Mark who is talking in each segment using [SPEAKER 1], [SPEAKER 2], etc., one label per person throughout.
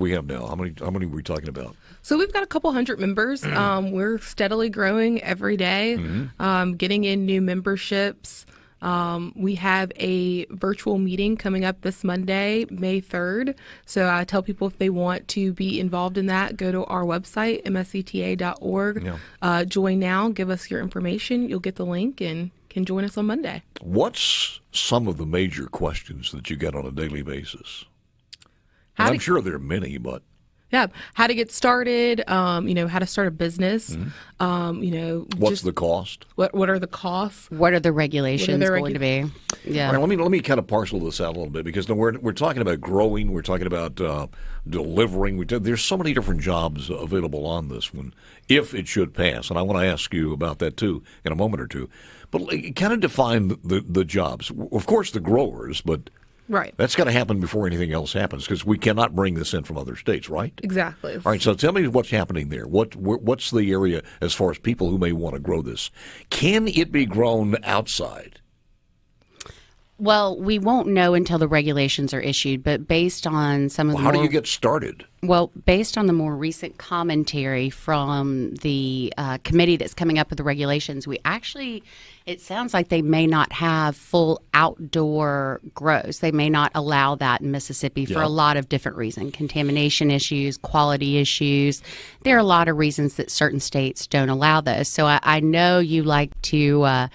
[SPEAKER 1] we have now? How many are we talking about?
[SPEAKER 2] So we've got a couple hundred members. We're steadily growing every day, getting in new memberships. We have a virtual meeting coming up this Monday, May 3rd. So I tell people if they want to be involved in that, go to our website, mscta.org.
[SPEAKER 1] Yeah.
[SPEAKER 2] Join now, give us your information. You'll get the link and can join us on Monday.
[SPEAKER 1] What's some of the major questions that you get on a daily basis? I'm sure there are many, but...
[SPEAKER 2] Yeah, how to get started, how to start a business,
[SPEAKER 1] What's the cost?
[SPEAKER 2] What are the costs?
[SPEAKER 3] What are the regulations going to be? Yeah.
[SPEAKER 1] All right, let me kind of parcel this out a little bit because we're talking about growing, we're talking about delivering. There's so many different jobs available on this one if it should pass, and I want to ask you about that too in a moment or two. But kind of define the jobs. Of course, the growers, but...
[SPEAKER 2] Right.
[SPEAKER 1] That's got to happen before anything else happens because we cannot bring this in from other states, right?
[SPEAKER 2] Exactly.
[SPEAKER 1] All right, so tell me what's happening there. What's the area as far as people who may want to grow this? Can it be grown outside?
[SPEAKER 3] Well, we won't know until the regulations are issued, but based on some of the
[SPEAKER 1] how do you get started?
[SPEAKER 3] Well, based on the more recent commentary from the committee that's coming up with the regulations, it sounds like they may not have full outdoor grows. They may not allow that in Mississippi for a lot of different reasons. Contamination issues, quality issues. There are a lot of reasons that certain states don't allow those. So I know you like to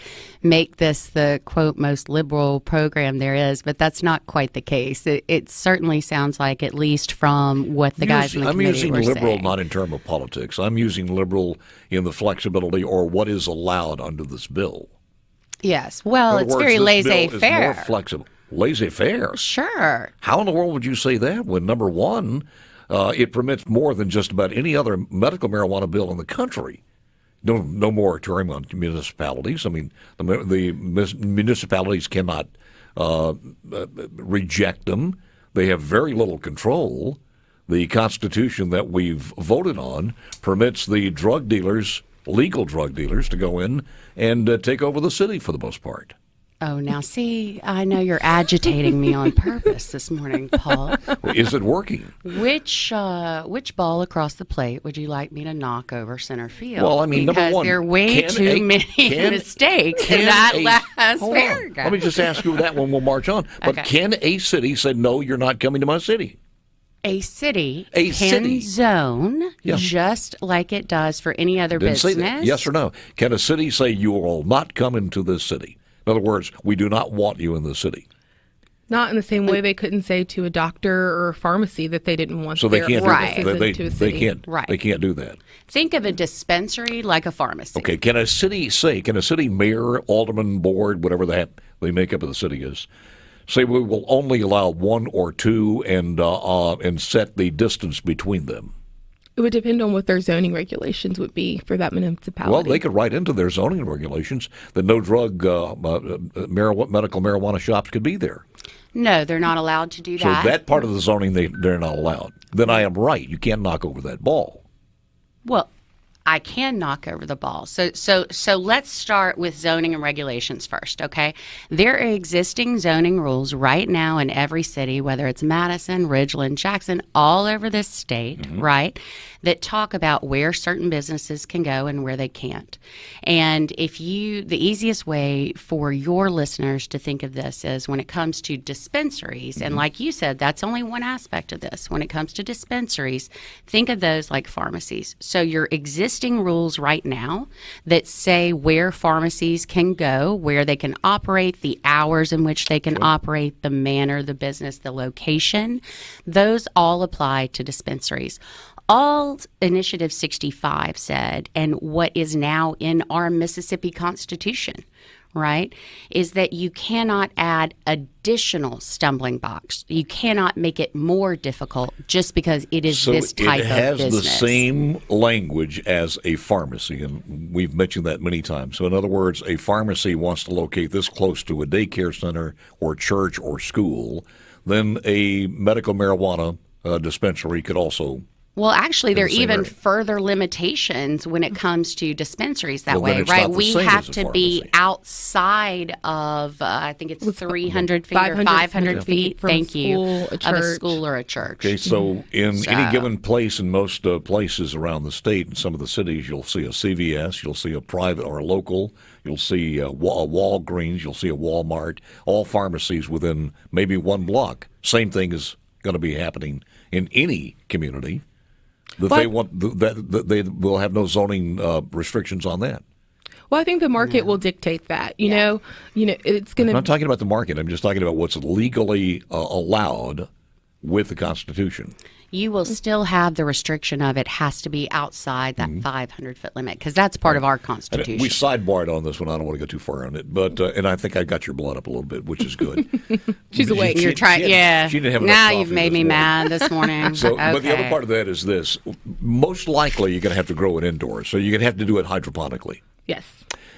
[SPEAKER 3] make this the, quote, most liberal program there is, but that's not quite the case. It certainly sounds like, at least from what the guys in the committee were saying.
[SPEAKER 1] I'm using liberal not in terms of politics. I'm using liberal in the flexibility or what is allowed under this bill.
[SPEAKER 3] Yes. Well, it's very laissez-faire.
[SPEAKER 1] More flexible. Laissez-faire?
[SPEAKER 3] Sure.
[SPEAKER 1] How in the world would you say that when, number one, it permits more than just about any other medical marijuana bill in the country? No moratorium on municipalities. I mean, the municipalities cannot reject them. They have very little control. The Constitution that we've voted on permits the drug dealers, legal drug dealers, to go in and take over the city for the most part.
[SPEAKER 3] Oh, now see, I know you're agitating me on purpose this morning, Paul.
[SPEAKER 1] Is it working?
[SPEAKER 3] Which ball across the plate would you like me to knock over center field?
[SPEAKER 1] Well, I mean, number one,
[SPEAKER 3] there are way too many mistakes in that last paragraph.
[SPEAKER 1] Let me just ask you that one. We'll march on. But can a city say, no, you're not coming to my city?
[SPEAKER 3] A city can zone just like it does for any other business.
[SPEAKER 1] Say that. Yes or no? Can a city say you will not come into this city? In other words, we do not want you in the city.
[SPEAKER 2] Not in the same way they couldn't say to a doctor or a pharmacy that they didn't want
[SPEAKER 1] their
[SPEAKER 2] services into a city.
[SPEAKER 1] They can't do that.
[SPEAKER 3] Think of a dispensary like a pharmacy.
[SPEAKER 1] Okay, can a city mayor, alderman, board, whatever the makeup of the city is, say we will only allow one or two and set the distance between them?
[SPEAKER 2] It would depend on what their zoning regulations would be for that municipality.
[SPEAKER 1] Well, they could write into their zoning regulations that no drug medical marijuana shops could be there.
[SPEAKER 3] No, they're not allowed to do that.
[SPEAKER 1] So that part of the zoning, they're not allowed. Then I am right. You can't knock over that ball.
[SPEAKER 3] Well, I can knock over the ball. So let's start with zoning and regulations first, okay? There are existing zoning rules right now in every city, whether it's Madison, Ridgeland, Jackson, all over this state, right, that talk about where certain businesses can go and where they can't. And the easiest way for your listeners to think of this is when it comes to dispensaries, and like you said, that's only one aspect of this. When it comes to dispensaries, think of those like pharmacies. So your existing rules right now that say where pharmacies can go, where they can operate, the hours in which they can operate, the manner, the business, the location, those all apply to dispensaries. All Initiative 65 said, and what is now in our Mississippi Constitution, right, is that you cannot add additional stumbling blocks. You cannot make it more difficult just because it is this type of business.
[SPEAKER 1] So it has the same language as a pharmacy, and we've mentioned that many times. So in other words, a pharmacy wants to locate this close to a daycare center or church or school, then a medical marijuana dispensary could also
[SPEAKER 3] Well, actually, there are
[SPEAKER 1] the same
[SPEAKER 3] even
[SPEAKER 1] area.
[SPEAKER 3] further limitations when it comes to dispensaries that
[SPEAKER 1] Well, then
[SPEAKER 3] way,
[SPEAKER 1] it's
[SPEAKER 3] right?
[SPEAKER 1] not the
[SPEAKER 3] We
[SPEAKER 1] same
[SPEAKER 3] have
[SPEAKER 1] as a
[SPEAKER 3] to be
[SPEAKER 1] pharmacy.
[SPEAKER 3] outside of, I think it's 300 feet or
[SPEAKER 2] 500
[SPEAKER 3] 500 feet,
[SPEAKER 2] from
[SPEAKER 3] thank
[SPEAKER 2] a
[SPEAKER 3] you,
[SPEAKER 2] school, a
[SPEAKER 3] of a
[SPEAKER 2] church.
[SPEAKER 3] school or a church.
[SPEAKER 1] Okay, so in
[SPEAKER 3] So-
[SPEAKER 1] any given place, in most places around the state, in some of the cities, you'll see a CVS, you'll see a private or a local, you'll see a Walgreens, you'll see a Walmart, all pharmacies within maybe one block. Same thing is going to be happening in any community. That
[SPEAKER 2] But-
[SPEAKER 1] they want that they will have no zoning restrictions on that.
[SPEAKER 2] Well, I think the market will dictate that. You know, it's going
[SPEAKER 1] I'm
[SPEAKER 2] to.
[SPEAKER 1] not talking about the market. I'm just talking about what's legally allowed with the Constitution.
[SPEAKER 3] You will still have the restriction of it has to be outside that 500-foot limit because that's part of our
[SPEAKER 1] And
[SPEAKER 3] Constitution.
[SPEAKER 1] we sidebarred on this one. I don't want to go too far on it, but and I think I got your blood up a little bit, which is good.
[SPEAKER 2] She's awake.
[SPEAKER 3] You're trying, yeah.
[SPEAKER 1] She didn't have enough
[SPEAKER 3] now
[SPEAKER 1] coffee
[SPEAKER 3] you've made
[SPEAKER 1] this
[SPEAKER 3] me
[SPEAKER 1] morning.
[SPEAKER 3] mad this morning.
[SPEAKER 1] So,
[SPEAKER 3] okay.
[SPEAKER 1] but the other part of that is this: most likely, you're going to have to grow it indoors, so you're going to have to do it hydroponically,
[SPEAKER 2] Yes.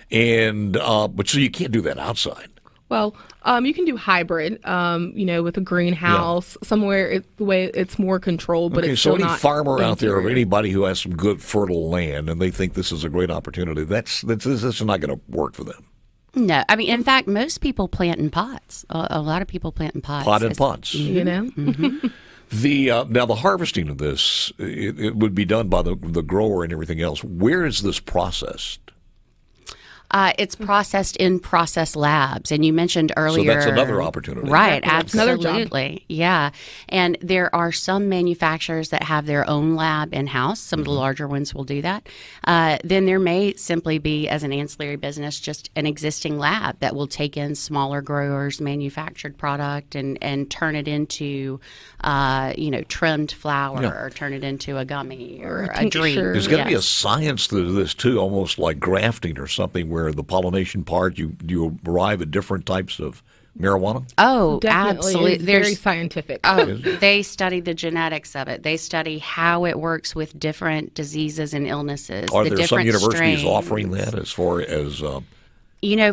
[SPEAKER 1] and but so you can't do that outside.
[SPEAKER 2] Well, you can do hybrid, with a greenhouse somewhere. The way it's more controlled, but
[SPEAKER 1] Okay,
[SPEAKER 2] it's
[SPEAKER 1] so
[SPEAKER 2] still
[SPEAKER 1] any
[SPEAKER 2] not
[SPEAKER 1] farmer out there or
[SPEAKER 2] interior.
[SPEAKER 1] anybody who has some good fertile land and they think this is a great opportunity, this is not going to work for them.
[SPEAKER 3] No, I mean, in fact, most people plant in pots. A lot of people plant in pots.
[SPEAKER 1] Pot and pots.
[SPEAKER 2] You know,
[SPEAKER 1] The now the harvesting of this it would be done by the grower and everything else. Where is this processed?
[SPEAKER 3] It's processed in process labs, and you mentioned earlier.
[SPEAKER 1] that's another opportunity.
[SPEAKER 3] right?
[SPEAKER 2] Exactly. That's another job.
[SPEAKER 3] Absolutely, yeah. And there are some manufacturers that have their own lab in house. Some of the larger ones will do that. Then there may simply be, as an ancillary business, just an existing lab that will take in smaller growers' manufactured product and turn it into, trimmed flour,
[SPEAKER 1] Yeah.
[SPEAKER 3] or turn it into a gummy or
[SPEAKER 2] a
[SPEAKER 3] a drink.
[SPEAKER 2] tincture.
[SPEAKER 1] There's going to be a
[SPEAKER 3] Yes.
[SPEAKER 1] science to this too, almost like grafting or something, where the pollination part you arrive at different types of marijuana.
[SPEAKER 3] Oh,
[SPEAKER 2] definitely,
[SPEAKER 3] absolutely.
[SPEAKER 2] it's very scientific.
[SPEAKER 3] Oh, they study the genetics of it. They study how it works with different diseases and illnesses.
[SPEAKER 1] Are
[SPEAKER 3] the
[SPEAKER 1] there some
[SPEAKER 3] different
[SPEAKER 1] universities
[SPEAKER 3] strains.
[SPEAKER 1] offering that as far as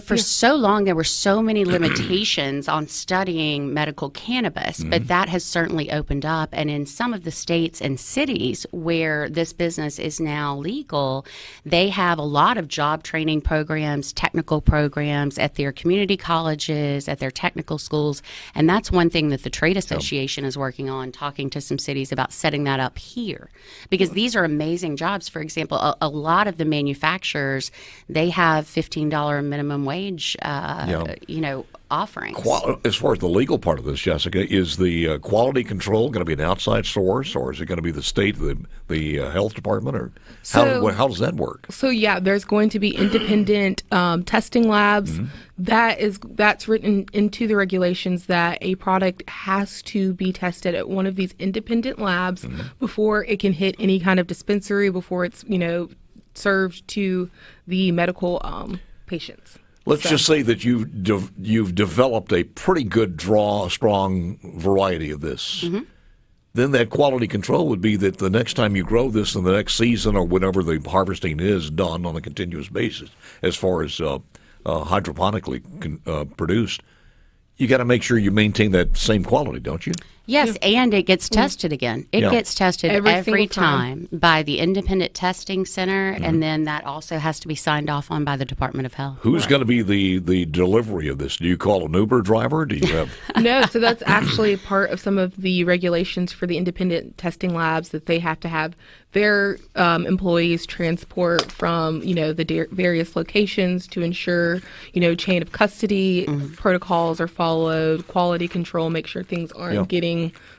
[SPEAKER 3] For so long, there were so many limitations on studying medical cannabis, but that has certainly opened up. And in some of the states and cities where this business is now legal, they have a lot of job training programs, technical programs at their community colleges, at their technical schools. And that's one thing that the Trade Association is working on, talking to some cities about setting that up here. Because these are amazing jobs. For example, a lot of the manufacturers, they have $15 minimum wage, offerings.
[SPEAKER 1] as far as the legal part of this, Jessica, is the quality control going to be an outside source, or is it going to be the state, the health department, or how does that work?
[SPEAKER 2] So yeah, there's going to be independent testing labs. That's written into the regulations that a product has to be tested at one of these independent labs before it can hit any kind of dispensary, before it's served to the medical patients.
[SPEAKER 1] Let's just say that you've developed a pretty good strong variety of this. Then that quality control would be that the next time you grow this in the next season or whenever the harvesting is done on a continuous basis, as far as hydroponically produced, you got to make sure you maintain that same quality, don't you?
[SPEAKER 3] Yes, and it gets tested again. It
[SPEAKER 1] Yeah.
[SPEAKER 3] gets tested
[SPEAKER 2] Every
[SPEAKER 3] every
[SPEAKER 2] single time.
[SPEAKER 3] time by the Independent Testing Center, and then that also has to be signed off on by the Department of Health.
[SPEAKER 1] Who's going to be the delivery of this? Do you call an Uber driver? Do you have?
[SPEAKER 2] No, so that's actually part of some of the regulations for the independent testing labs, that they have to have their employees transport from the various locations to ensure chain of custody protocols are followed, quality control, make sure things aren't getting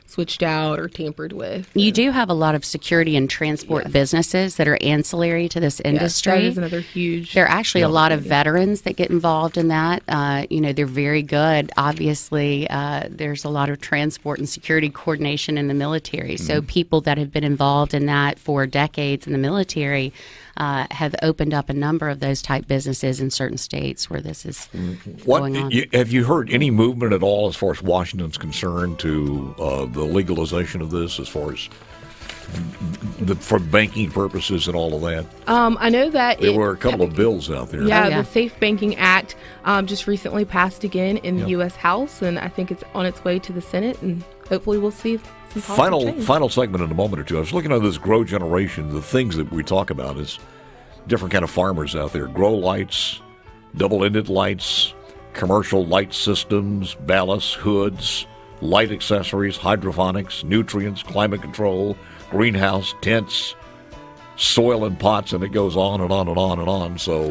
[SPEAKER 2] switched out or tampered with.
[SPEAKER 3] You do have a lot of security and transport businesses that are ancillary to this industry.
[SPEAKER 2] Yes, that is another huge.
[SPEAKER 3] There are actually a lot of veterans that get involved in that. They're very good. Obviously, there's a lot of transport and security coordination in the military. So people that have been involved in that for decades in the military have opened up a number of those type businesses in certain states where this is going on.
[SPEAKER 1] Have you heard any movement at all as far as Washington's concerned to the legalization of this, as far as for banking purposes and all of that?
[SPEAKER 2] I know that
[SPEAKER 1] There were a couple of bills out there.
[SPEAKER 2] Yeah,
[SPEAKER 3] Oh, yeah.
[SPEAKER 2] the Safe Banking Act just recently passed again in the U.S. House, and I think it's on its way to the Senate, and hopefully we'll see some positive change.
[SPEAKER 1] Final segment in a moment or two. I was looking at this grow generation. The things that we talk about is different kind of farmers out there. Grow lights, double-ended lights, commercial light systems, ballasts, hoods, light accessories, hydroponics, nutrients, climate control, greenhouse, tents, soil and pots, and it goes on and on and on and on. So